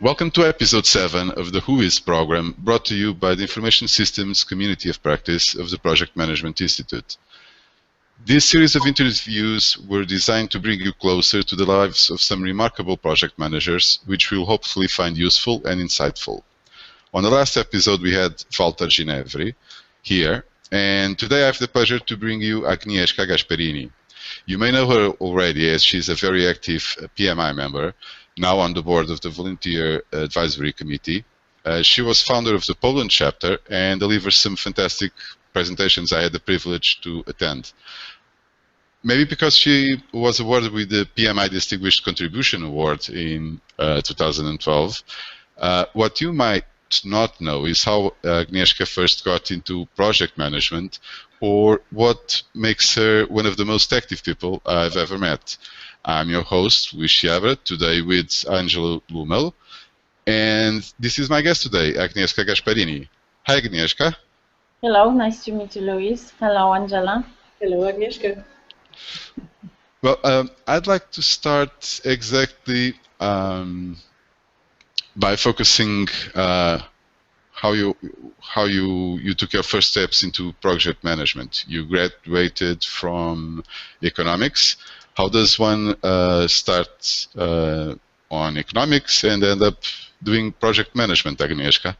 Welcome to episode 7 of the Who Is program, brought to you by the Information Systems Community of Practice of the Project Management Institute. This series of interviews were designed to bring you closer to the lives of some remarkable project managers, which we will hopefully find useful and insightful. On the last episode, we had Walter Ginevri here, and today I have the pleasure to bring you Agnieszka Gasperini. You may know her already, as she's a very active PMI member, now on the board of the Volunteer Advisory Committee. She was founder of the Poland chapter and delivers some fantastic presentations I had the privilege to attend. Maybe because she was awarded with the PMI Distinguished Contribution Award in 2012. What you might not know is how Agnieszka first got into project management, or what makes her one of the most active people I've ever met. I'm your host, Luis Chiabra, today with Angelo Lumel, and this is my guest today, Agnieszka Gasperini. Hi, Agnieszka. Hello, nice to meet you, Luis. Hello, Angela. Hello, Agnieszka. Well, I'd like to start exactly by focusing how you took your first steps into project management. You graduated from economics. How does one start on economics and end up doing project management, Agnieszka?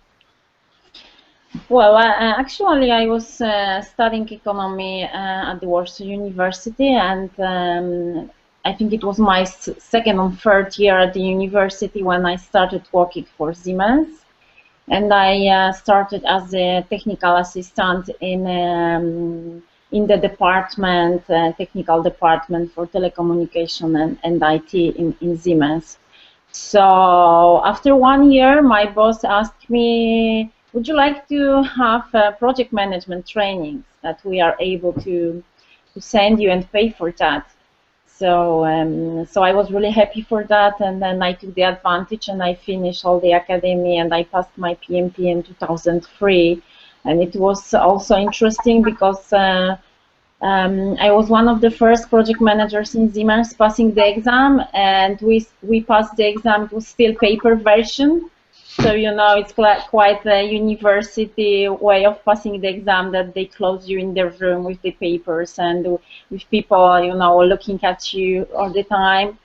Well, actually, I was studying economy at the Warsaw University, and I think it was my second or third year at the university when I started working for Siemens. And I started as a technical assistant in the department, technical department for telecommunication and IT in Siemens. So after 1 year, my boss asked me, would you like to have project management trainings that we are able to send you and pay for that? So I was really happy for that, and then I took the advantage and I finished all the academy and I passed my PMP in 2003. And it was also interesting because I was one of the first project managers in Siemens passing the exam, and we passed the exam. It was still paper version. So, you know, it's quite a university way of passing the exam, that they close you in their room with the papers and with people, you know, looking at you all the time.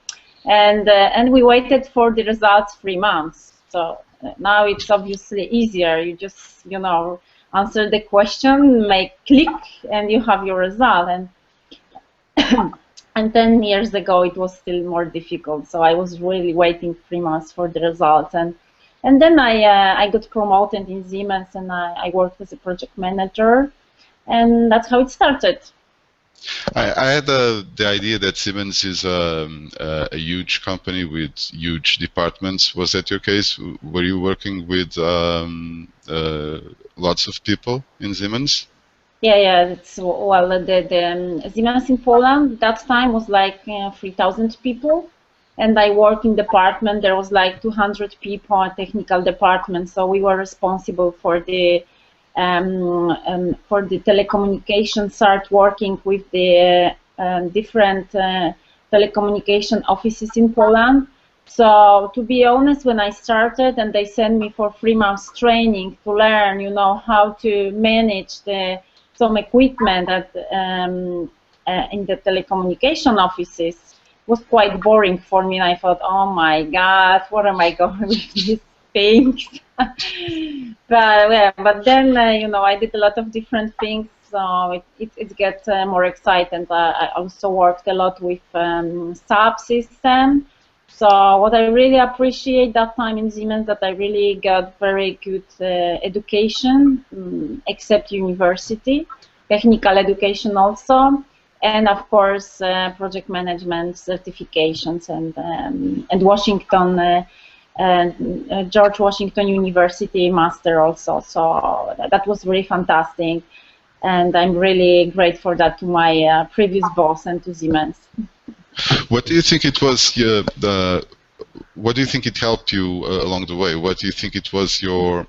And we waited for the results 3 months. So now it's obviously easier. You just, you know, answer the question, make click, and you have your result. And and 10 years ago, it was still more difficult. So I was really waiting 3 months for the results. And then I got promoted in Siemens, and I worked as a project manager, and that's how it started. I had the idea that Siemens is a huge company with huge departments. Was that your case? Were you working with lots of people in Siemens? Yeah. Well, the Siemens in Poland that time was like 3,000 people. And I work in department, there was like 200 people in technical department, so we were responsible for the telecommunication, start working with the different telecommunication offices in Poland. So to be honest, when I started and they sent me for 3 months training to learn, you know, how to manage some equipment in the telecommunication offices, was quite boring for me, and I thought, oh my God, what am I going with these things? but then, you know, I did a lot of different things, so it gets more exciting. I also worked a lot with subsystem. So what I really appreciate that time in Siemens, that I really got very good education, except university, technical education also. And of course, project management certifications and Washington, George Washington University master also. So that was really fantastic, and I'm really grateful for that to my previous boss and to Siemens. What do you think it was? What do you think it helped you along the way? What do you think it was your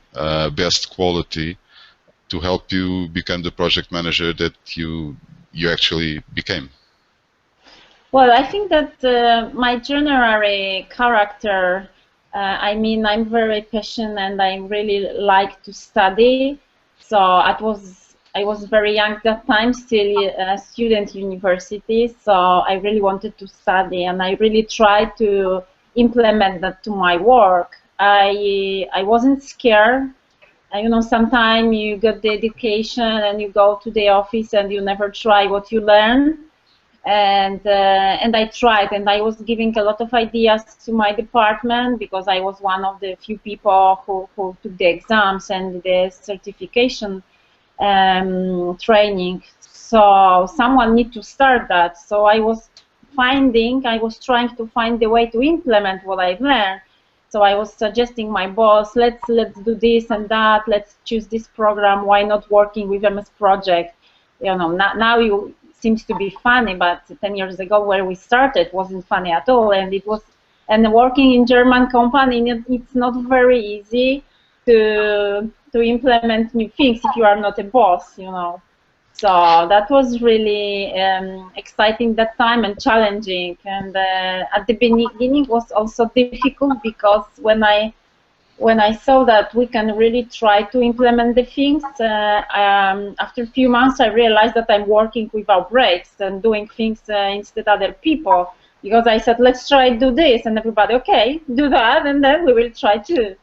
best quality to help you become the project manager that you actually became? Well, I think that my general character I mean, I'm very passionate and I really like to study. So I was very young that time, still a student university. So I really wanted to study, and I really tried to implement that to my work. I wasn't scared. You know, sometimes you get the education and you go to the office and you never try what you learn. And I tried, and I was giving a lot of ideas to my department because I was one of the few people who took the exams and the certification training. So someone need to start that. So I was trying to find the way to implement what I've learned. So I was suggesting my boss, let's do this and that, let's choose this program, why not working with MS Project? You know, now you seems to be funny, but 10 years ago where we started wasn't funny at all, and working in German company, it's not very easy to implement new things if you are not a boss, you know. So that was really exciting that time and challenging. And at the beginning was also difficult because when I saw that we can really try to implement the things, after a few months I realized that I'm working without breaks and doing things instead of other people. Because I said, let's try to do this, and everybody, okay, do that, and then we will try to.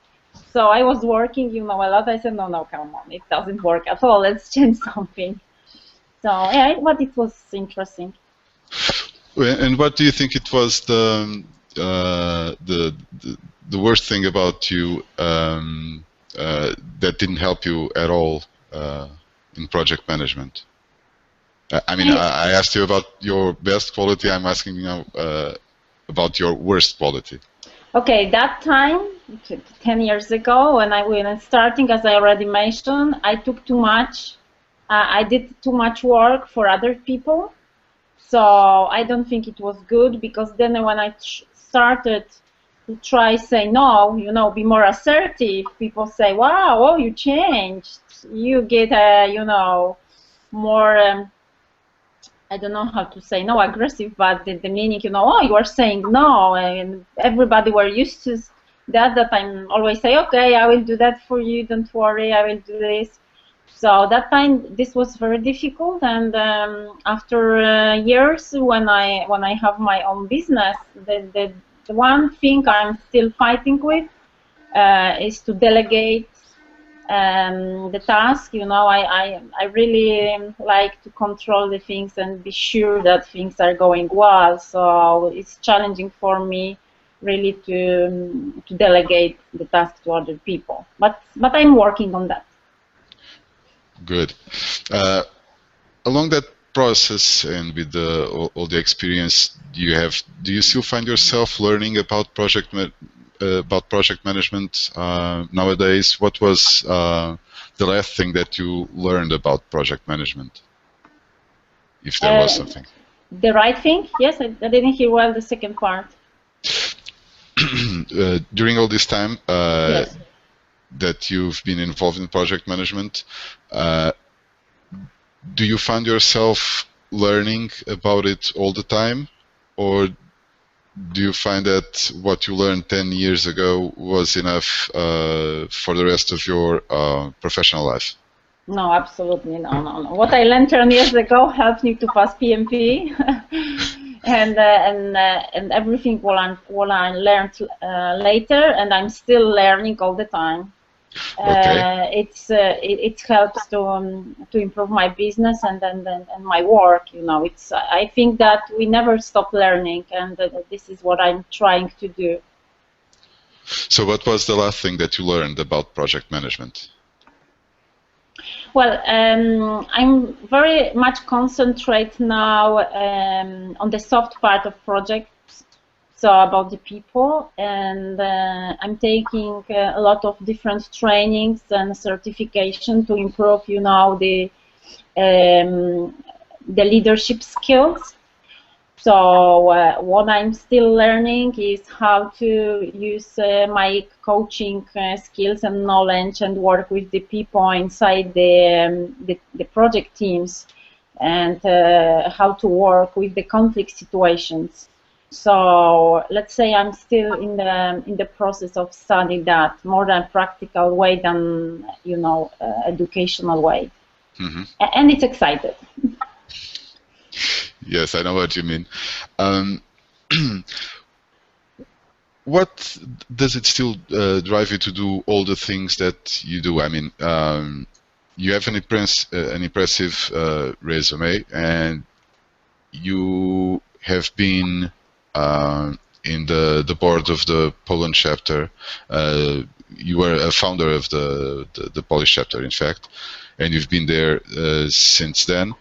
So I was working, you know, a lot. I said, no, come on, it doesn't work at all. Let's change something. So yeah, but it was interesting. And what do you think it was the worst thing about you that didn't help you at all in project management? I mean, I asked you about your best quality. I'm asking you now about your worst quality. Okay, that time, 10 years ago, when I was starting, as I already mentioned, I took too much. I did too much work for other people. So I don't think it was good, because then when I started to try say no, you know, be more assertive, people say, wow, oh, you changed. You get, you know, more, I don't know how to say no, aggressive, but the meaning, you know, oh, you are saying no, and everybody were used to that I'm always say, okay, I will do that for you, don't worry, I will do this. So that time, this was very difficult, and after years, when I have my own business, the one thing I'm still fighting with is to delegate the task. You know, I really like to control the things and be sure that things are going well. So it's challenging for me really to delegate the task to other people. But I'm working on that. Good. Along that process and with all the experience you have, do you still find yourself learning about project management nowadays? What was the last thing that you learned about project management, if there was something? The right thing? Yes, I didn't hear well the second part. During all this time Yes. that you've been involved in project management, do you find yourself learning about it all the time, or do you find that what you learned 10 years ago was enough for the rest of your professional life? No, absolutely no. What I learned 10 years ago helped me to pass PMP, and everything what I learned later, and I'm still learning all the time. Okay. It helps to improve my business and my work. You know, I think that we never stop learning, and this is what I'm trying to do. So what was the last thing that you learned about project management? Well, I'm very much concentrate now on the soft part of projects, so about the people, and I'm taking a lot of different trainings and certification to improve, you know, the leadership skills. So what I'm still learning is how to use my coaching skills and knowledge and work with the people inside the project teams, and how to work with the conflict situations. So let's say I'm still in the process of studying that more than practical way than educational way, and it's excited. Yes, I know what you mean. What does it still drive you to do all the things that you do? I mean, you have an impressive resume, and you have been in the board of the Poland chapter. You were a founder of the Polish chapter, in fact, and you've been there since then.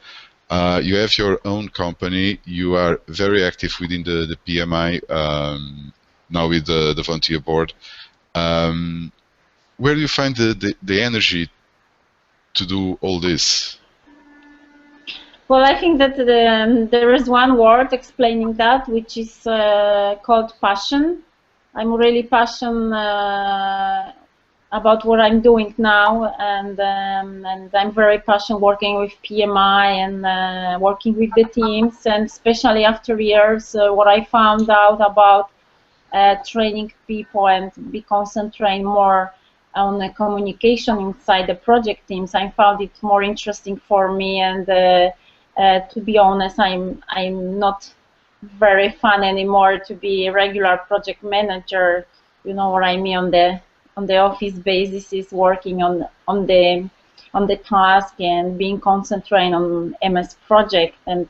You have your own company. You are very active within the PMI, now with the volunteer board. Where do you find the energy to do all this? Well, I think that there is one word explaining that, which is called passion. I'm really passionate about what I'm doing now, and I'm very passionate working with PMI and working with the teams, and especially after years, what I found out about training people and be concentrating more on the communication inside the project teams. I found it more interesting for me, and to be honest, I'm not very fun anymore to be a regular project manager. You know what I mean, on the office basis, is working on the task and being concentrating on MS project and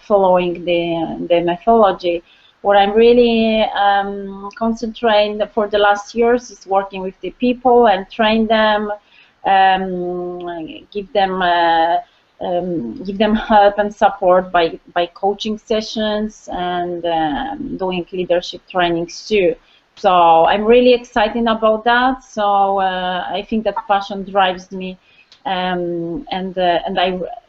following the methodology. What I'm really concentrating for the last years is working with the people and train them, give them help and support by coaching sessions and doing leadership trainings too. So I'm really excited about that. So I think that passion drives me, and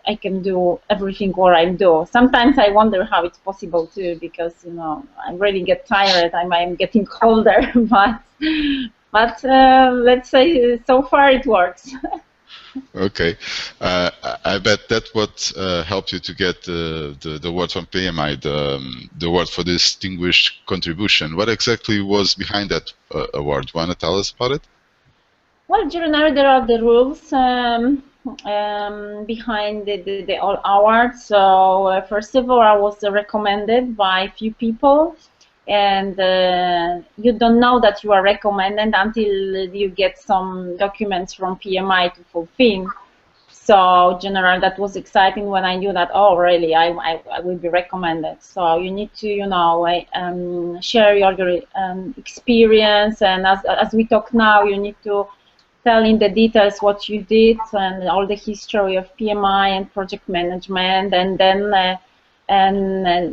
I can do everything what I do. Sometimes I wonder how it's possible too, because I really get tired. I'm getting older, but let's say so far it works. Okay, I bet that what helped you to get the award from PMI, the award for distinguished contribution. What exactly was behind that award? Want to tell us about it? Well, generally there are the rules behind the all award. So first of all, I was recommended by a few people, and you don't know that you are recommended until you get some documents from PMI to fulfill. So generally that was exciting when I knew that, oh really, I will be recommended. So you need to share your experience, and as we talk now, you need to tell in the details what you did and all the history of PMI and project management, and then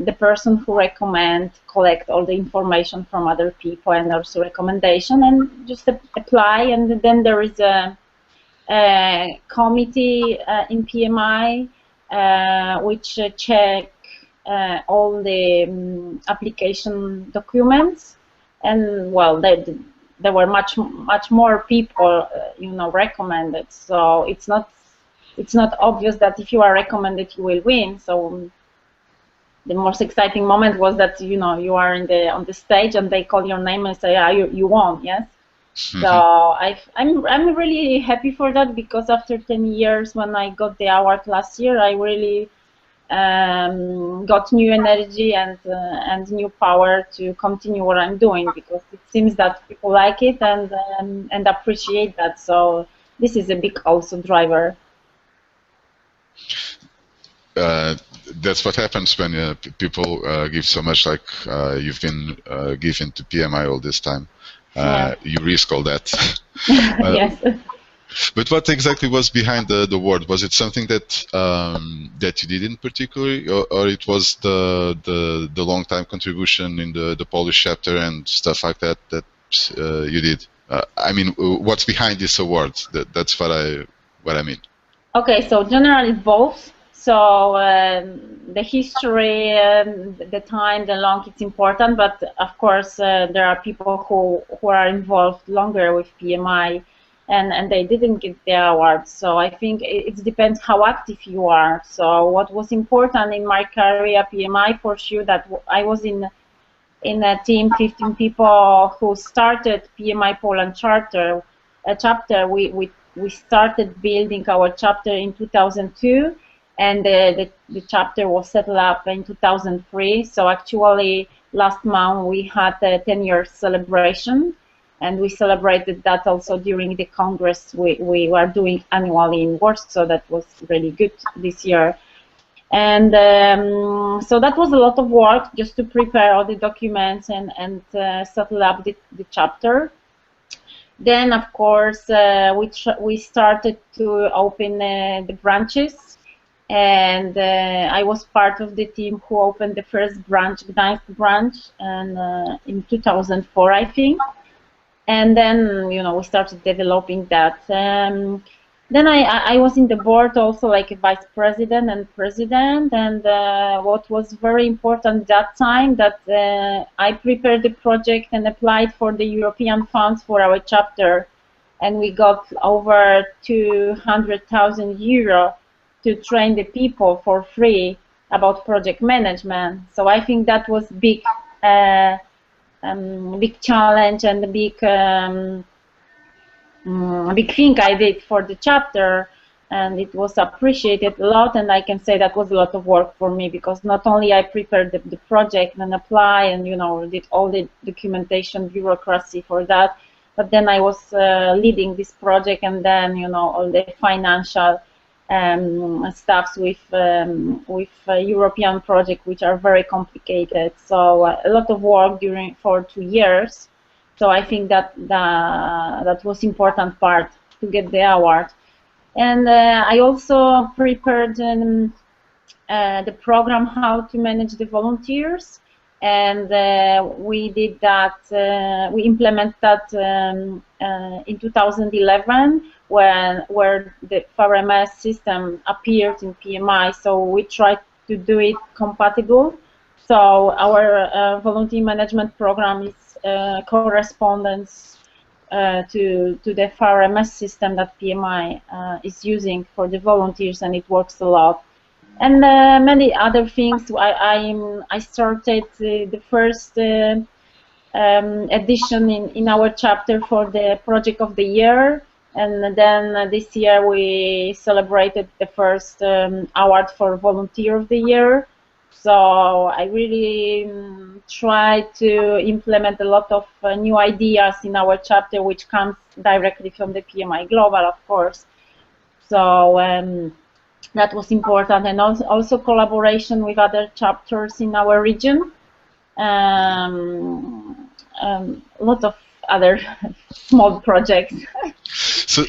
the person who recommend collect all the information from other people and also recommendation, and just apply. And then there is a committee in PMI which check all the application documents, and well, there were much more people recommended, so it's not obvious that if you are recommended you will win. So the most exciting moment was that you are on the stage and they call your name and say, you won, yes. So I'm really happy for that, because after 10 years when I got the award last year, I really got new energy and new power to continue what I'm doing, because it seems that people like it and appreciate that. So this is a big also driver. That's what happens when people give so much, like you've been giving to PMI all this time. Yeah. You risk all that. Yes. But what exactly was behind the award? Was it something that that you did in particular, or it was the long time contribution in the Polish chapter and stuff like that you did? I mean, what's behind this award? That's what I mean. Okay, so generally both. So the history, the time, the long, it's important, but of course there are people who are involved longer with PMI, and they didn't get the award. So I think it depends how active you are. So what was important in my career at PMI, for sure, that I was in a team, 15 people who started PMI Poland chapter. We started building our chapter in 2002, and the chapter was set up in 2003. So actually, last month we had a 10-year celebration, and we celebrated that also during the congress we were doing annually in Warsaw. So that was really good this year. And so that was a lot of work just to prepare all the documents and settle up the chapter. Then, of course, we started to open the branches, and I was part of the team who opened the first branch, Gdańsk branch, and in 2004, I think. And then, we started developing that. Then I was in the board also, like a vice president and president, and what was very important that time, that I prepared the project and applied for the European funds for our chapter, and we got over 200,000 euro to train the people for free about project management. So I think that was big challenge and a big thing I did for the chapter, and it was appreciated a lot. And I can say that was a lot of work for me, because not only I prepared the project and apply and did all the documentation, bureaucracy for that, but then I was leading this project, and then all the financial stuffs with European projects, which are very complicated. So a lot of work for 2 years. So I think that was important part to get the award. And I also prepared the program how to manage the volunteers, and we did that. We implemented that in 2011, where the FRMS system appeared in PMI. So we tried to do it compatible. So our volunteer management program is correspondence to the FRMS system that PMI is using for the volunteers, and it works a lot. And many other things. I started the first edition in our chapter for the Project of the Year, and then this year we celebrated the first award for Volunteer of the Year. So I really try to implement a lot of new ideas in our chapter, which comes directly from the PMI Global, of course. So that was important, and also collaboration with other chapters in our region. A lot of other small projects. So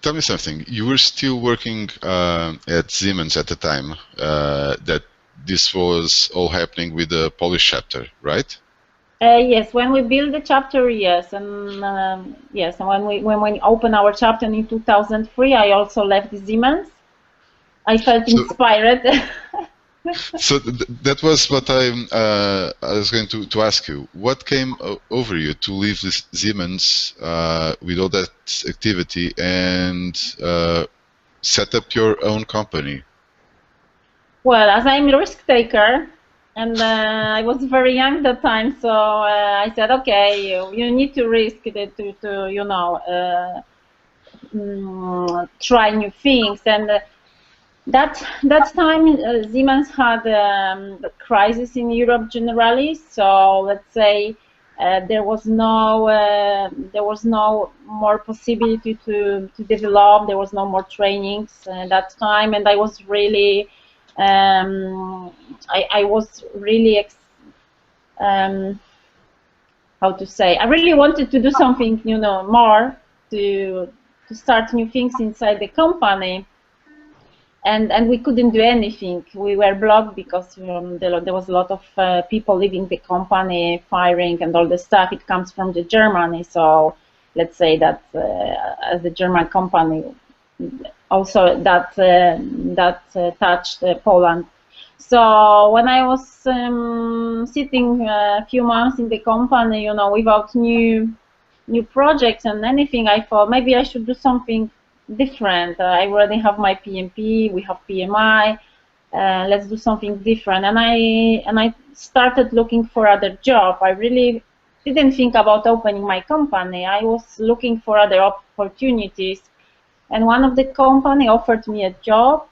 tell me something. You were still working at Siemens at the time. That this was all happening with the Polish chapter, right? Yes, when we built the chapter, yes, and yes, and when we opened our chapter in 2003, I also left Siemens. I felt inspired. So that was what I was going to ask you. What came over you to leave this Siemens with all that activity and set up your own company? Well, as I'm a risk taker, and I was very young at that time, so I said, okay, you need to risk it to try new things. And that time Siemens had a crisis in Europe generally. So let's say there was no more possibility to develop. There was no more trainings that time, and I was really I was really how to say, I really wanted to do something more to start new things inside the company, and we couldn't do anything. We were blocked because there was a lot of people leaving the company, firing and all the stuff. It comes from the Germany, so let's say that as the German company, also that touched Poland. So when I was sitting a few months in the company, without new new projects and anything, I thought maybe I should do something different. I already have my PMP, we have PMI. Let's do something different. And I started looking for other job. I really didn't think about opening my company. I was looking for other opportunities, and one of the company offered me a job.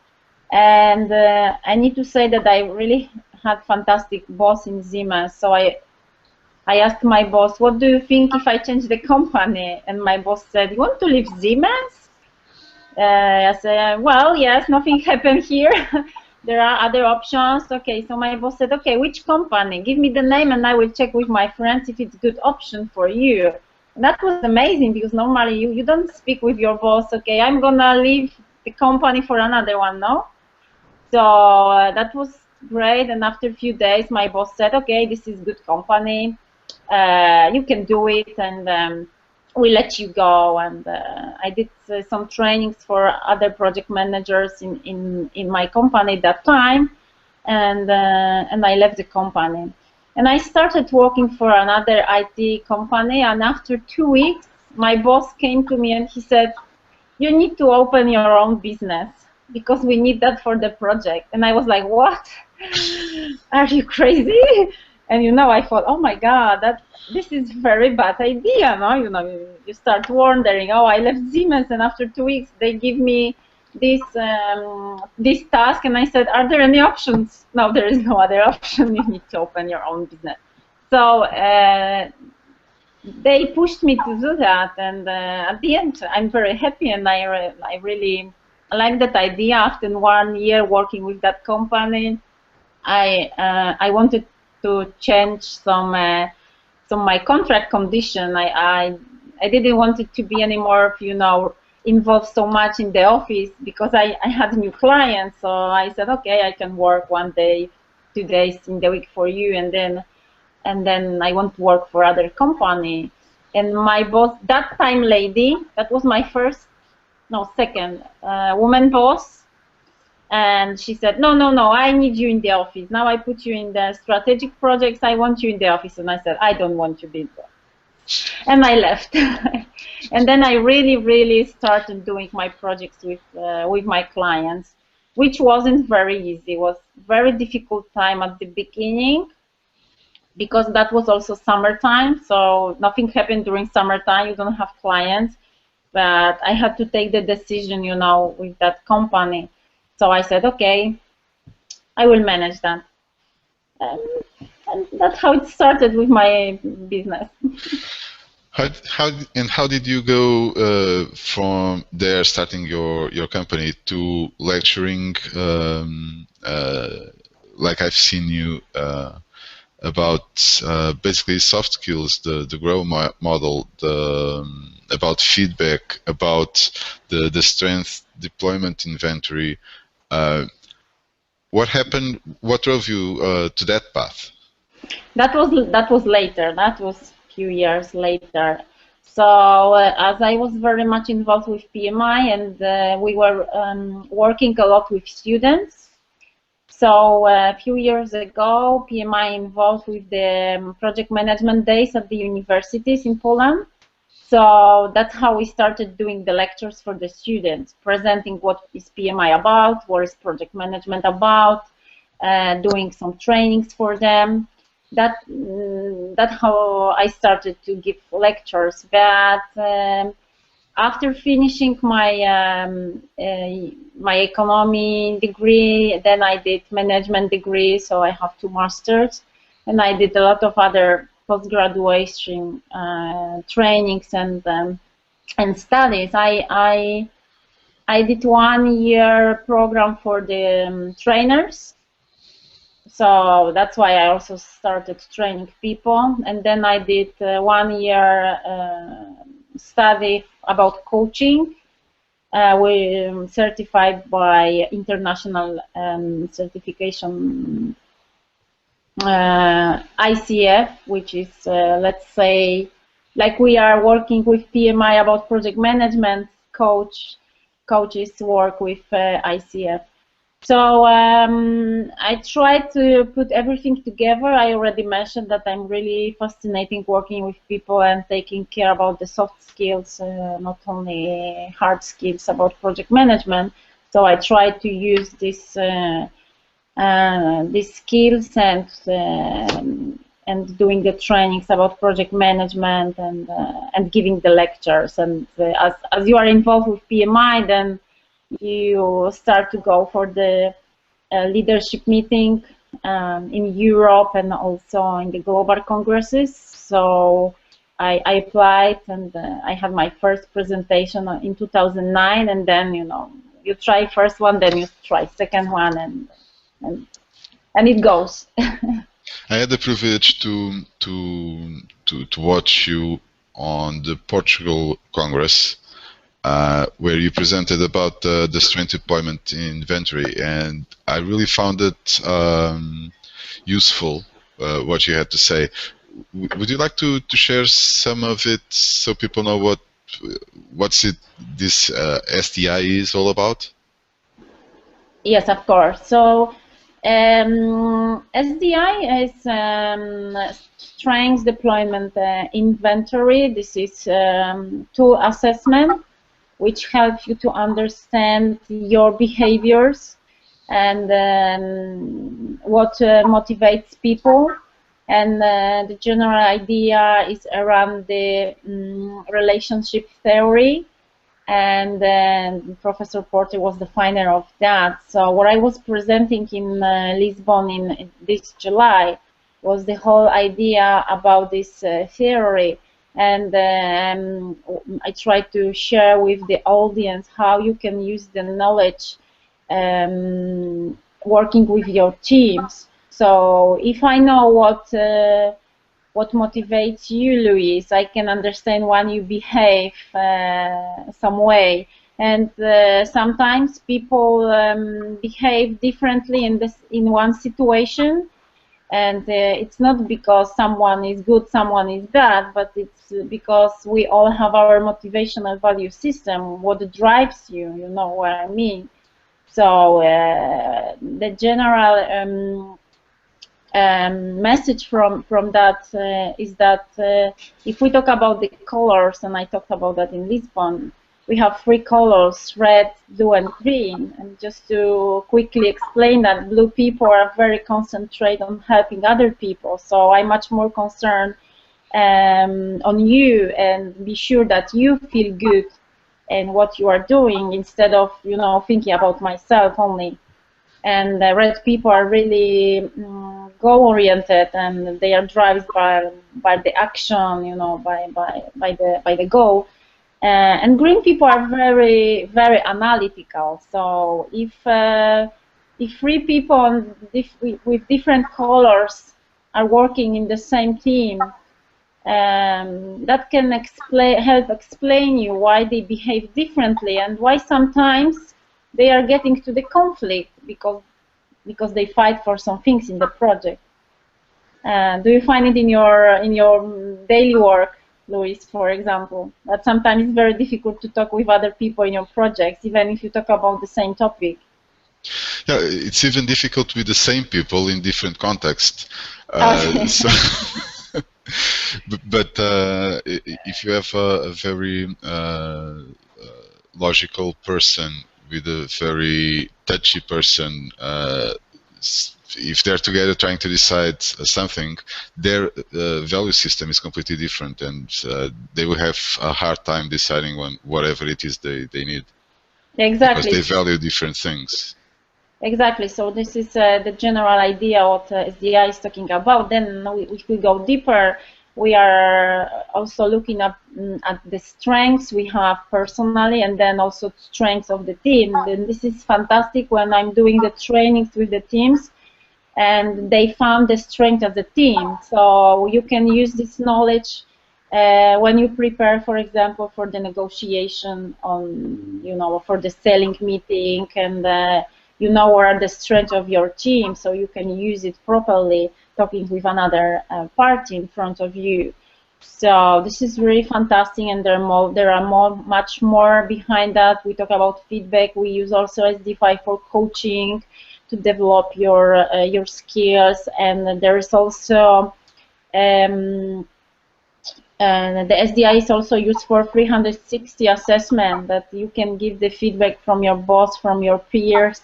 And I need to say that I really had fantastic boss in Siemens. So I asked my boss, what do you think if I change the company? And my boss said, you want to leave Siemens? I said, well, yes, nothing happened here. There are other options. Okay, so my boss said, okay, which company? Give me the name and I will check with my friends if it's a good option for you. And that was amazing because normally you don't speak with your boss, okay, I'm gonna leave the company for another one, no? So that was great. And after a few days, my boss said, okay, this is good company. You can do it, and we let you go. And I did some trainings for other project managers in my company at that time, and I left the company. And I started working for another IT company, and after 2 weeks, my boss came to me and he said, you need to open your own business because we need that for the project. And I was like, what? Are you crazy? And I thought, oh my God, this is very bad idea, no? You start wondering, oh, I left Siemens, and after 2 weeks they give me this task, and I said, are there any options? No, there is no other option. You need to open your own business. So they pushed me to do that, and at the end, I'm very happy, and I really like that idea. After 1 year working with that company, I wanted to change some my contract condition. I didn't want it to be anymore, involved so much in the office because I had new clients. So I said, okay, I can work 1 day, 2 days in the week for you, and then I want to work for other company. And my boss, that time lady, that was my second woman boss. And she said, no, I need you in the office. Now I put you in the strategic projects. I want you in the office. And I said, I don't want to be there. And I left. And then I really started doing my projects with my clients, which wasn't very easy. It was very difficult time at the beginning, because that was also summertime, so nothing happened during summertime. You don't have clients, but I had to take the decision, with that company. So I said, okay, I will manage that. And that's how it started with my business. How did you go from there, starting your company, to lecturing, like I've seen you about basically soft skills, the grow model, about feedback, about the strength deployment inventory. What happened? What drove you to that path? That was later. That was a few years later. So as I was very much involved with PMI, and we were working a lot with students. So a few years ago, PMI involved with the project management days at the universities in Poland. So that's how we started doing the lectures for the students, presenting what is PMI about, what is project management about, doing some trainings for them. That's how I started to give lectures. But after finishing my my economy degree, then I did management degree, so I have 2 masters, and I did a lot of other post-graduation trainings and studies. I did 1 year program for the trainers, so that's why I also started training people, and then I did 1 year study about coaching. We certified by international certification ICF, which is, let's say, like we are working with PMI about project management, coaches work with ICF. So I try to put everything together. I already mentioned that I'm really fascinating working with people and taking care about the soft skills, not only hard skills about project management. So I try to use these skills and doing the trainings about project management and giving the lectures. And as you are involved with PMI, then you start to go for the leadership meeting in Europe and also in the global congresses. So I applied and I had my first presentation in 2009, and then you try first one, then you try second one, and it goes. I had the privilege to watch you on the Portugal Congress, where you presented about the strength deployment inventory, and I really found it useful what you had to say. Would you like to share some of it so people know what's this SDI is all about? Yes, of course. So SDI is strength deployment inventory. This is tool assessment which helps you to understand your behaviors and what motivates people. And the general idea is around the relationship theory, and Professor Porter was the founder of that. So what I was presenting in Lisbon in this July was the whole idea about this theory, and I tried to share with the audience how you can use the knowledge working with your teams. So if I know what motivates you, Luis, I can understand when you behave some way. And sometimes people behave differently in one situation, and it's not because someone is good, someone is bad, but it's because we all have our motivational value system, what drives you, you know what I mean. So the general message from that is that if we talk about the colors, and I talked about that in Lisbon, we have three colors: red, blue, and green. And just to quickly explain that, blue people are very concentrated on helping other people. So I'm much more concerned on you and be sure that you feel good in what you are doing instead of thinking about myself only. And red people are really goal-oriented, and they are driven by the action, by the goal. And green people are very, very analytical. So if three people with different colors are working in the same team, that can help explain you why they behave differently and why sometimes they are getting to the conflict because they fight for some things in the project. Do you find it in your daily work, Luis, for example, that sometimes it's very difficult to talk with other people in your projects, even if you talk about the same topic? Yeah, it's even difficult with the same people in different contexts. Okay. But if you have a very logical person with a very touchy person, if they're together trying to decide something, their value system is completely different, and they will have a hard time deciding on whatever it is they need. Exactly. Because they value different things. Exactly. So this is the general idea what SDI is talking about. Then if we go deeper, we are also looking at the strengths we have personally, and then also strengths of the team. And this is fantastic when I'm doing the trainings with the teams, and they found the strength of the team. So you can use this knowledge when you prepare, for example, for the negotiation on, for the selling meeting, and what are the strengths of your team, so you can use it properly talking with another party in front of you. So this is really fantastic, and there are much more behind that. We talk about feedback. We use also SD5 for coaching to develop your skills, and there is also and the SDI is also used for 360 assessment, that you can give the feedback from your boss, from your peers,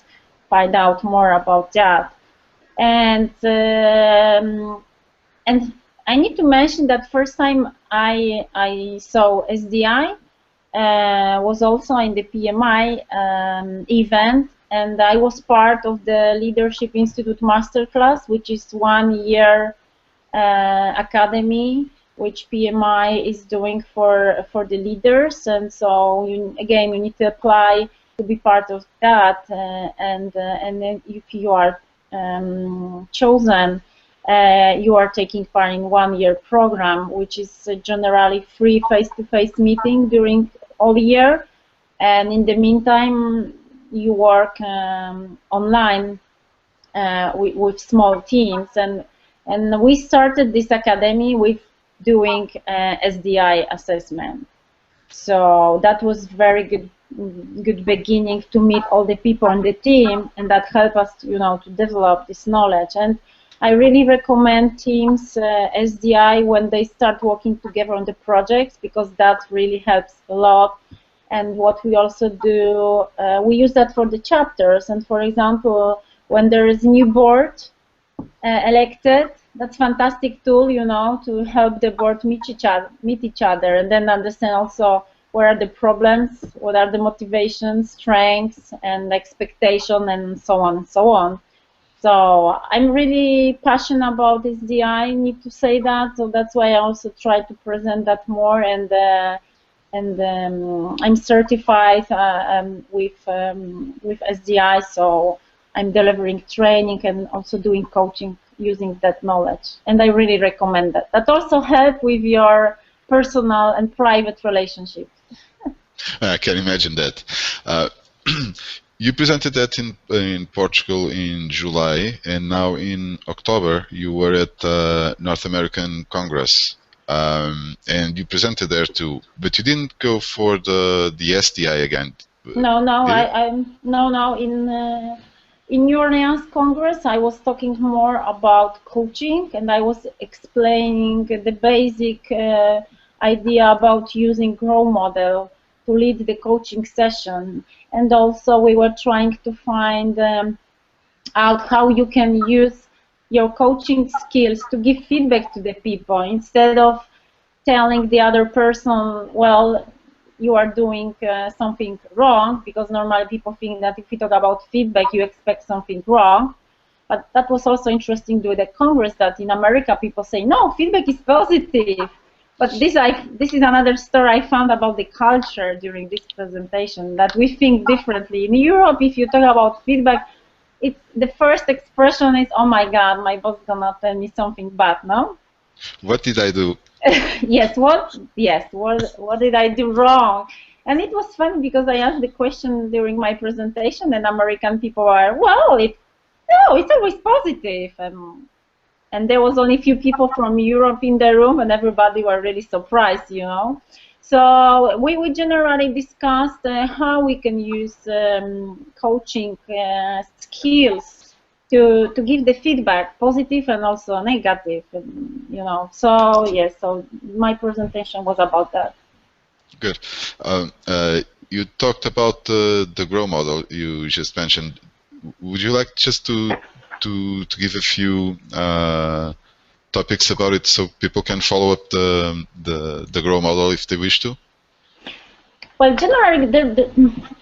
find out more about that. And I need to mention that first time I saw SDI was also in the PMI event, and I was part of the Leadership Institute Masterclass, which is 1 year academy which PMI is doing for the leaders. And so again, you need to apply to be part of that, and then if you are chosen, you are taking part in 1 year program, which is generally free face-to-face meeting during all year, and in the meantime you work online with small teams. And we started this academy with doing SDI assessment. So that was very good beginning to meet all the people on the team, and that helped us, to develop this knowledge. And I really recommend teams SDI when they start working together on the projects, because that really helps a lot. And what we also do, we use that for the chapters. And for example, when there is a new board elected, that's fantastic tool, to help the board meet each other, and then understand also where are the problems, what are the motivations, strengths, and expectation, and so on and so on. So I'm really passionate about SDI, I need to say that. So that's why I also try to present that more, and I'm certified with SDI, so I'm delivering training and also doing coaching using that knowledge, and I really recommend that. That also helps with your personal and private relationships. I can imagine that. You presented that in Portugal in July, and now in October you were at North American Congress, and you presented there too. But you didn't go for the SDI again. No, in New Orleans Congress, I was talking more about coaching, and I was explaining the basic idea about using role model to lead the coaching session. And also we were trying to find out how you can use your coaching skills to give feedback to the people, instead of telling the other person, well, you are doing something wrong, because normally people think that if you talk about feedback, you expect something wrong. But that was also interesting to the Congress, that in America people say, no, feedback is positive. But this is another story I found about the culture during this presentation, that we think differently. In Europe, if you talk about feedback, the first expression is, oh my God, my boss is gonna tell me something bad, no? What did I do? Yes, what did I do wrong? And it was funny, because I asked the question during my presentation, and American people are, well, it's always positive. And there was only a few people from Europe in the room, and everybody were really surprised, So we generally discussed how we can use coaching skills to give the feedback, positive and also negative, So yes, so my presentation was about that. Good. You talked about the GROW model you just mentioned. Would you like just to give a few topics about it, so people can follow up the GROW model if they wish to? Well, generally,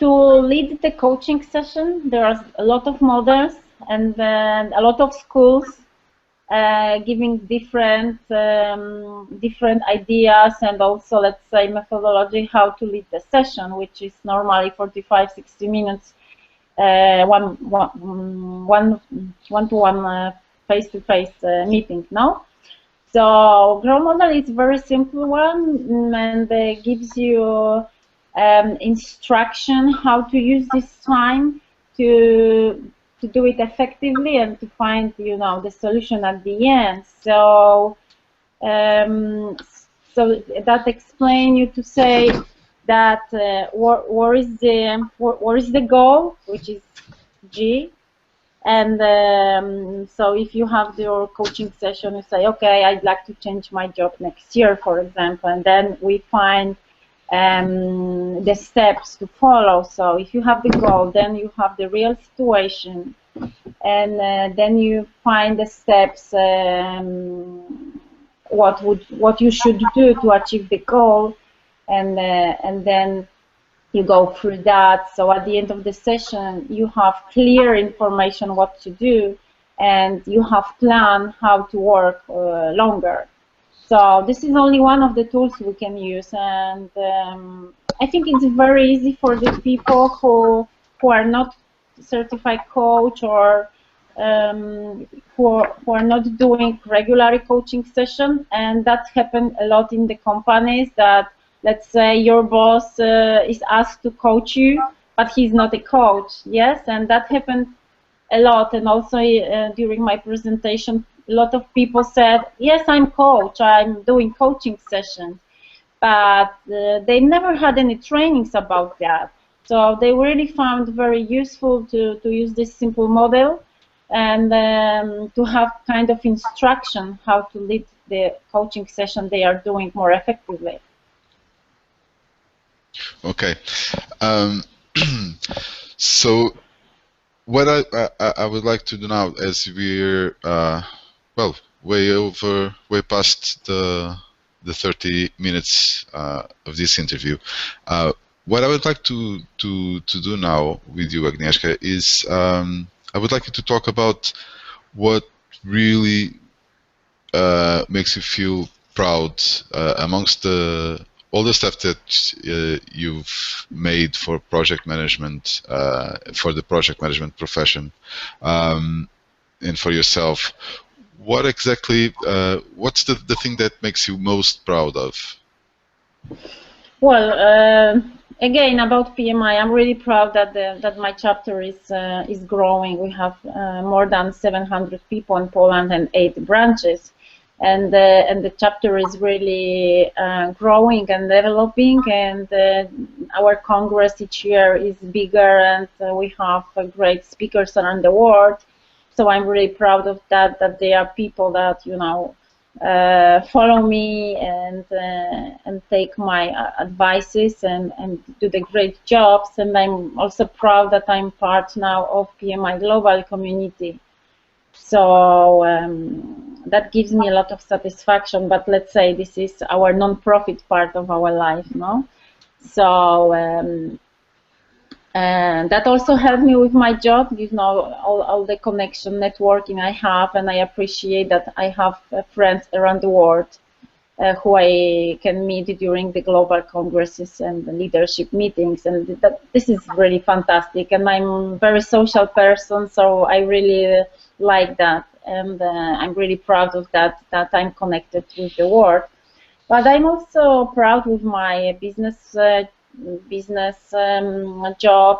to lead the coaching session, there are a lot of models, and then a lot of schools giving different ideas, and also, let's say, methodology how to lead the session, which is normally 45-60 minutes, one-to-one face-to-face meeting. No, so GROW model is a very simple one, and gives you instruction how to use this time to do it effectively, and to find the solution at the end. So So that explain you to say that where is the goal, which is G, and so if you have your coaching session, you say, okay, I'd like to change my job next year, for example, and then we find the steps to follow. So if you have the goal, then you have the real situation, and then you find the steps, what you should do to achieve the goal, and then you go through that. So at the end of the session, you have clear information what to do, and you have plan how to work longer. So this is only one of the tools we can use, and I think it's very easy for the people who are not certified coach, or who are not doing regular coaching session, and that happens a lot in the companies, that let's say your boss is asked to coach you, but he's not a coach, yes, and that happened a lot. And also during my presentation, a lot of people said, yes, I'm coach, I'm doing coaching sessions, but they never had any trainings about that. So they really found very useful to use this simple model, and to have kind of instruction how to lead the coaching session they are doing more effectively. Okay. So what I would like to do now, as we're well, way past the 30 minutes of this interview, what I would like to do now with you, Agnieszka, is I would like you to talk about what really makes you feel proud amongst all the stuff that you've made for project management, for the project management profession, and for yourself. What exactly, what's the thing that makes you most proud of? Well, again, about PMI, I'm really proud that that my chapter is growing. We have more than 700 people in Poland and 8 branches, and the chapter is really growing and developing. And our congress each year is bigger, and we have great speakers around the world. So I'm really proud of that. That there are people that follow me and take my advices and do the great jobs. And I'm also proud that I'm part now of PMI Global community. So that gives me a lot of satisfaction. But let's say this is our non-profit part of our life, no? So and that also helped me with my job, all the connection, networking I have, and I appreciate that I have friends around the world who I can meet during the global congresses and the leadership meetings, and this is really fantastic. And I'm a very social person, so I really like that, and I'm really proud of that I'm connected with the world. But I'm also proud with my business job.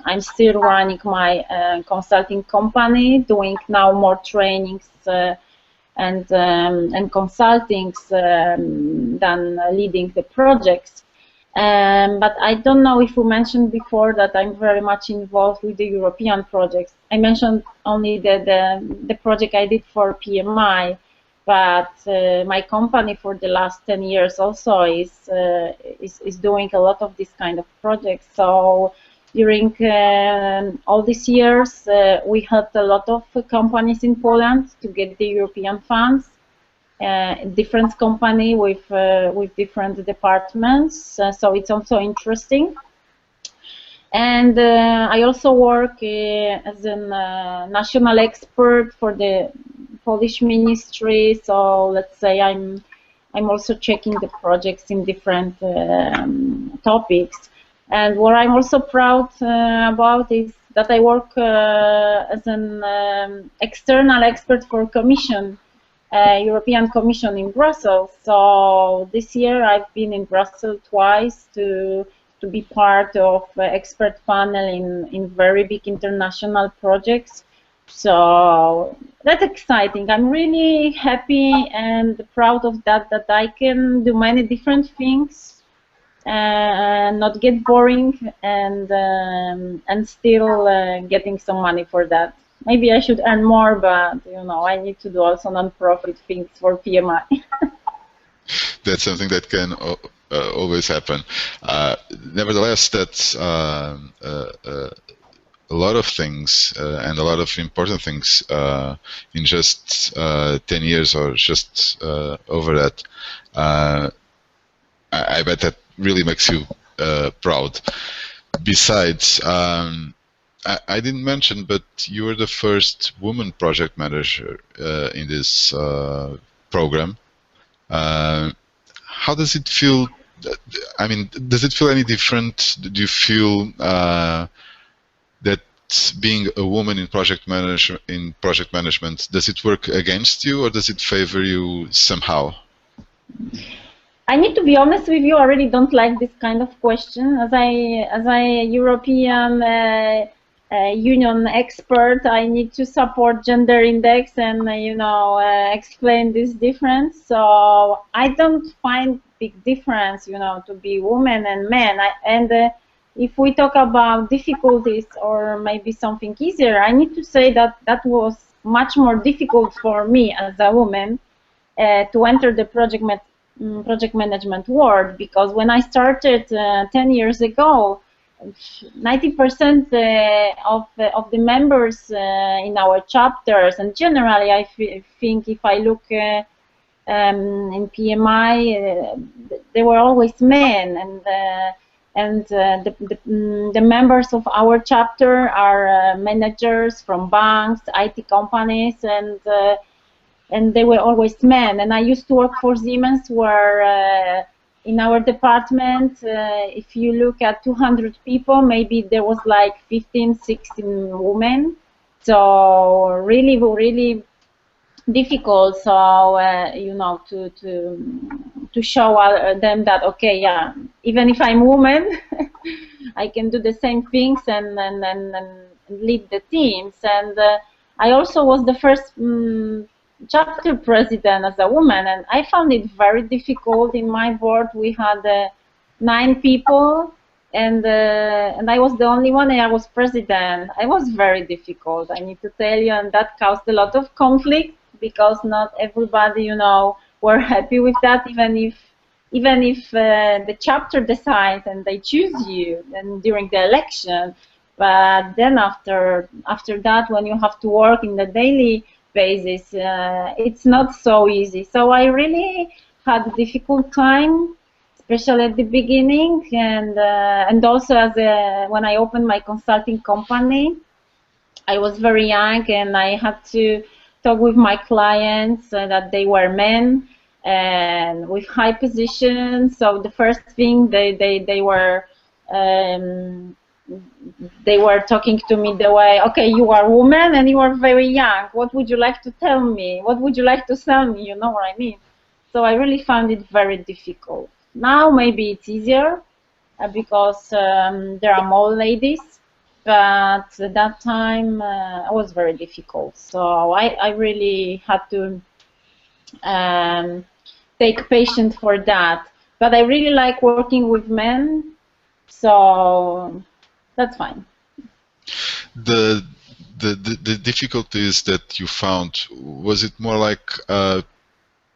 I'm still running my consulting company, doing now more trainings and consultings than leading the projects. But I don't know if you mentioned before that I'm very much involved with the European projects. I mentioned only the project I did for PMI, but my company for the last 10 years also is doing a lot of this kind of projects. So during all these years, we helped a lot of companies in Poland to get the European funds. Different company with different departments, so it's also interesting. And I also work as a national expert for the Polish ministry. So let's say I'm also checking the projects in different topics. And what I'm also proud about is that I work as an external expert for Commission. European Commission in Brussels. So this year I've been in Brussels twice to be part of expert panel in very big international projects. So that's exciting. I'm really happy and proud of that, that I can do many different things and not get boring, and still getting some money for that. Maybe I should earn more, but you know, I need to do also non-profit things for PMI. That's something that can always happen. Nevertheless, that's a lot of things and a lot of important things in just 10 years or just over that. I bet that really makes you proud. Besides, I didn't mention, but you were the first woman project manager in this program. How does it feel? I mean, does it feel any different? Do you feel that being a woman in project management, does it work against you or does it favor you somehow? I need to be honest with you. I really don't like this kind of question. As a European Union expert, I need to support gender index and explain this difference. So I don't find big difference, to be woman and man. If we talk about difficulties or maybe something easier, I need to say that that was much more difficult for me as a woman to enter the project management world, because when I started 10 years ago, 90% of the members in our chapters, and generally I think if I look in PMI, they were always men, and the members of our chapter are managers from banks, IT companies, and they were always men. And I used to work for Siemens, where in our department, if you look at 200 people, maybe there was like 15, 16 women. So really, really difficult. So to show them that, okay, yeah, even if I'm woman, I can do the same things and lead the teams. And I also was the first chapter president as a woman, and I found it very difficult. In my board, we had 9 people, and I was the only one, and I was president. It was very difficult, I need to tell you, and that caused a lot of conflict, because not everybody, were happy with that, even if the chapter decides and they choose you and during the election. But then after that, when you have to work in the daily basis, it's not so easy. So I really had a difficult time, especially at the beginning, and also when I opened my consulting company, I was very young, and I had to talk with my clients that they were men and with high positions. So the first thing they were talking to me the way, okay, you are a woman and you are very young. What would you like to tell me? What would you like to sell me? You know what I mean? So I really found it very difficult. Now maybe it's easier because there are more ladies, but at that time it was very difficult. So I really had to take patience for that. But I really like working with men, so that's fine. The difficulties that you found, was it more like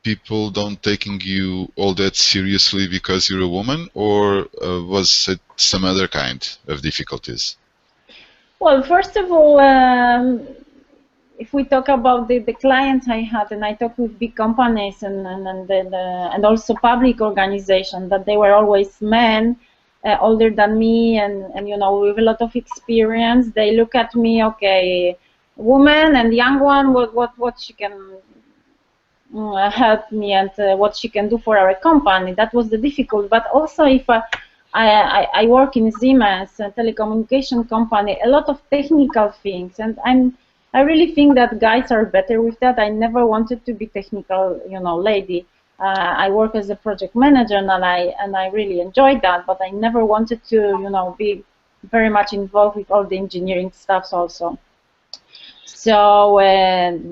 people don't taking you all that seriously because you're a woman, or was it some other kind of difficulties? Well, first of all, if we talk about the clients I had, and I talked with big companies and also public organizations, that they were always men, older than me, and with a lot of experience. They look at me, okay, woman and young one, what she can help me, and what she can do for our company. That was the difficult. But also, if I work in Siemens, a telecommunication company, a lot of technical things, and I really think that guys are better with that. I never wanted to be technical, lady. I work as a project manager, and I really enjoyed that. But I never wanted to, be very much involved with all the engineering stuff also. So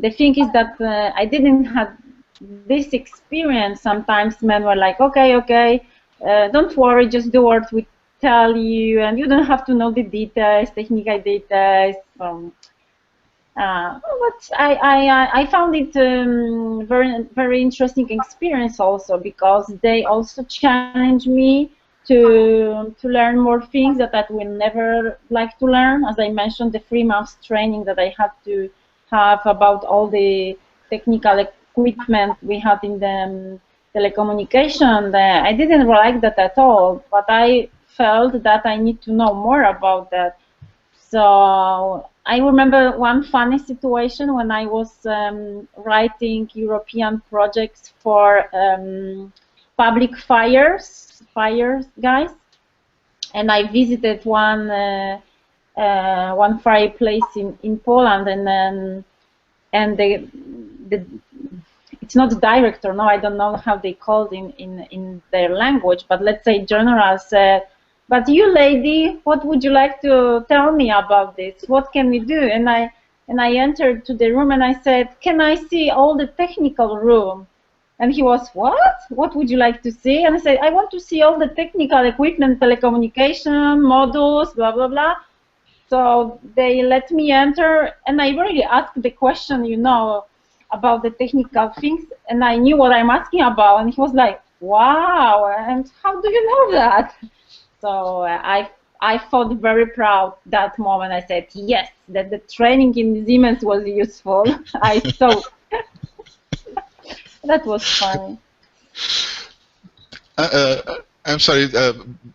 the thing is that I didn't have this experience. Sometimes men were like, okay, okay, don't worry, just do what we tell you, and you don't have to know the details, technical details. But I found it very interesting experience also, because they also challenged me to learn more things that I will never like to learn. As I mentioned, the 3 months training that I had to have about all the technical equipment we had in the telecommunication. I didn't like that at all, but I felt that I need to know more about that. So I remember one funny situation when I was writing European projects for public fires guys, and I visited one fireplace in Poland, and then the it's not the director, no, I don't know how they called in their language, but let's say general said, but you lady, what would you like to tell me about this? What can we do? And I entered to the room and I said, can I see all the technical room? And he was, what? What would you like to see? And I said, I want to see all the technical equipment, telecommunication, modules, blah, blah, blah. So they let me enter, and I really asked the question, you know, about the technical things, and I knew what I'm asking about, and he was like, wow, and how do you know that? So I felt very proud that moment. I said, yes, that the training in Siemens was useful. I thought that was funny. I'm sorry,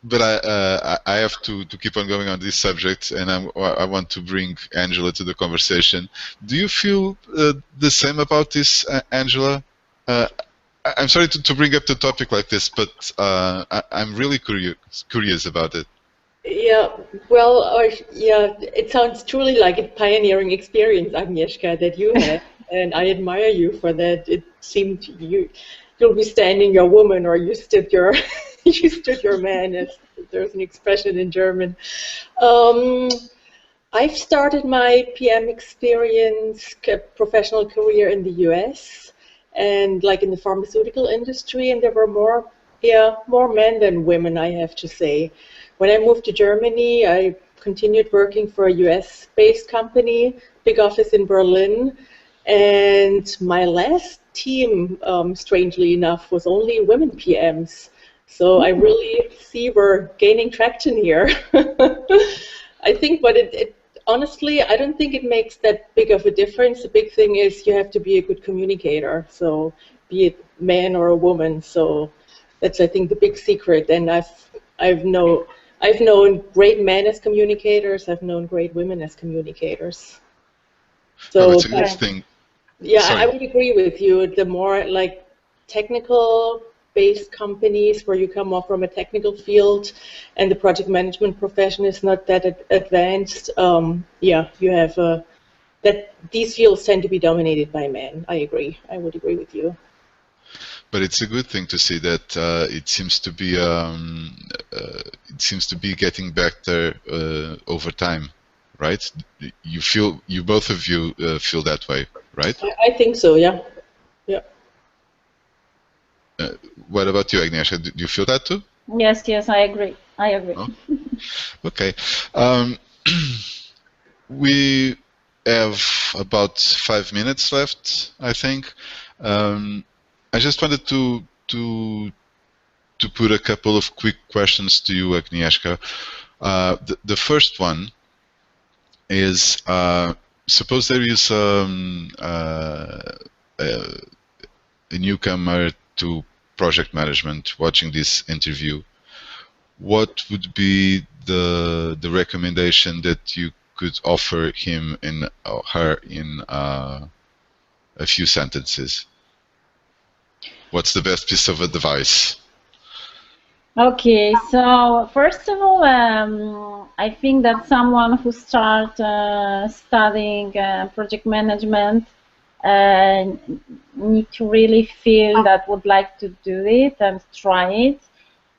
but I have to keep on going on this subject, and I want to bring Angela to the conversation. Do you feel the same about this, Angela? I'm sorry to bring up the topic like this, but I'm really curious about it. Yeah, well, yeah, it sounds truly like a pioneering experience, Agnieszka, that you had, and I admire you for that. It seemed you'll be standing your woman, or you stood your you stood your man, as there's an expression in German. I've started my PM experience professional career in the US, and like in the pharmaceutical industry, and there were more men than women, I have to say. When I moved to Germany, I continued working for a US-based company, big office in Berlin, and my last team, strangely enough, was only women PMs. So I really see we're gaining traction here. I think, but honestly, I don't think it makes that big of a difference. The big thing is you have to be a good communicator, so be it man or a woman. So that's, I think, the big secret. And I've known great men as communicators. I've known great women as communicators. So it's a good thing. Yeah, I would agree with you. The more like technical-based companies where you come more from a technical field, and the project management profession is not that advanced. Yeah, you have that these fields tend to be dominated by men. I agree. I would agree with you. But it's a good thing to see that it seems to be getting better over time, right? You both of you feel that way, right? I think so. Yeah, yeah. What about you, Agnieszka? Do you feel that too? Yes, yes, I agree. I agree. Oh. Okay. We have about 5 minutes left, I think. I just wanted to put a couple of quick questions to you, Agnieszka. The first one is, suppose there is a newcomer to project management watching this interview. What would be the recommendation that you could offer him or her in a few sentences? What's the best piece of advice? Okay, so first of all, I think that someone who start studying project management need to really feel that would like to do it and try it.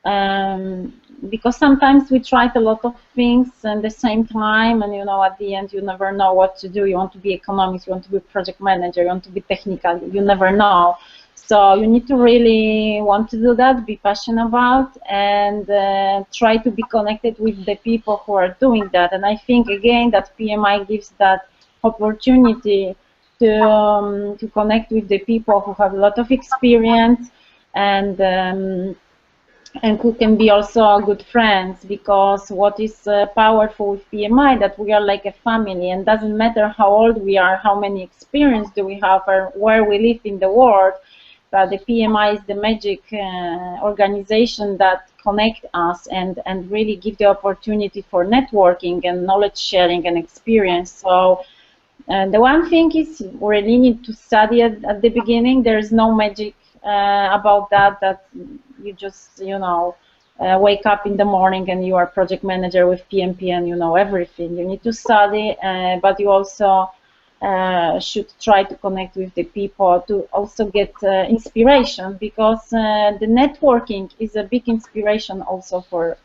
because sometimes we tried a lot of things at the same time, and at the end you never know what to do. You want to be economist, you want to be project manager, you want to be technical, you never know. So you need to really want to do that, be passionate about, and try to be connected with the people who are doing that. And I think again that PMI gives that opportunity to connect with the people who have a lot of experience and who can be also good friends, because what is powerful with PMI, that we are like a family, and doesn't matter how old we are, how many experience do we have, or where we live in the world, but the PMI is the magic organization that connect us and really give the opportunity for networking and knowledge sharing and experience. So the one thing is we really need to study at the beginning. There is no magic about that you just wake up in the morning and you are project manager with PMP and you know everything. You need to study, but you also should try to connect with the people to also get inspiration, because the networking is a big inspiration also for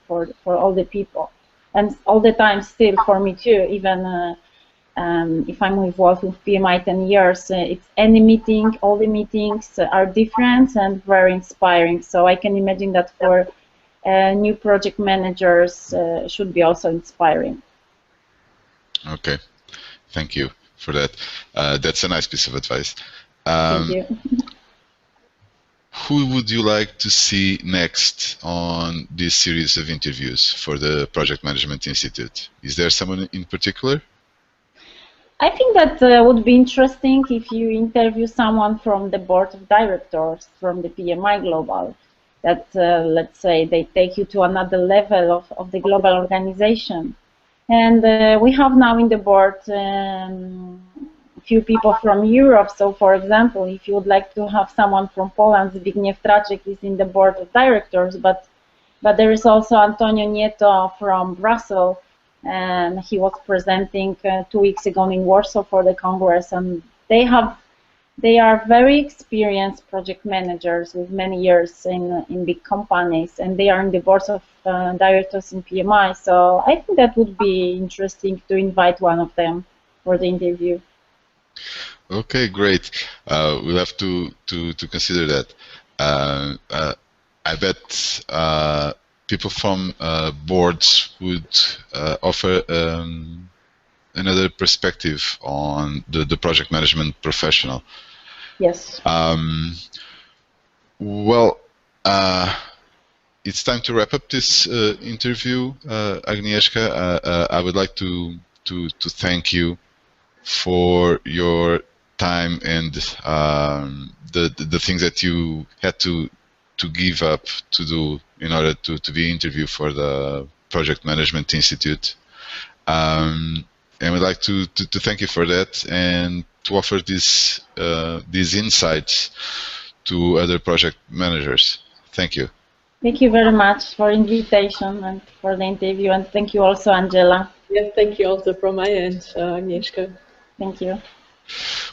all the people, and all the time still for me too, even if I'm involved with PMI 10 years, it's any meeting, all the meetings are different and very inspiring. So I can imagine that for new project managers should be also inspiring. Okay, thank you for that. That's a nice piece of advice. Thank you. Who would you like to see next on this series of interviews for the Project Management Institute? Is there someone in particular? I think that would be interesting if you interview someone from the board of directors from the PMI Global, that let's say they take you to another level of the global organization. And we have now in the board few people from Europe. So for example, if you would like to have someone from Poland, Zbigniew Traczek is in the board of directors, but there is also Antonio Nieto from Brussels, and he was presenting 2 weeks ago in Warsaw for the Congress, and they are very experienced project managers with many years in big companies, and they are in the boards of directors in PMI. So I think that would be interesting to invite one of them for the interview. Okay, great. We'll have to consider that. I bet people from boards would offer another perspective on the project management professional. Yes. Well, it's time to wrap up this interview, Agnieszka. I would like to thank you for your time and the things that you had to give up to do in order to be interviewed for the Project Management Institute. And we'd like to thank you for that and to offer these insights to other project managers. Thank you. Thank you very much for invitation and for the interview, and thank you also, Angela. Yes, thank you also from my end, Agnieszka. Thank you.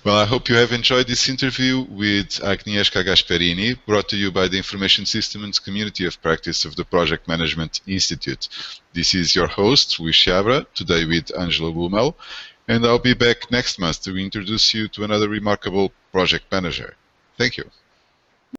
Well, I hope you have enjoyed this interview with Agnieszka Gasperini, brought to you by the Information Systems Community of Practice of the Project Management Institute. This is your host, Luís Seabra, today with Angela Blumel, and I'll be back next month to introduce you to another remarkable project manager. Thank you.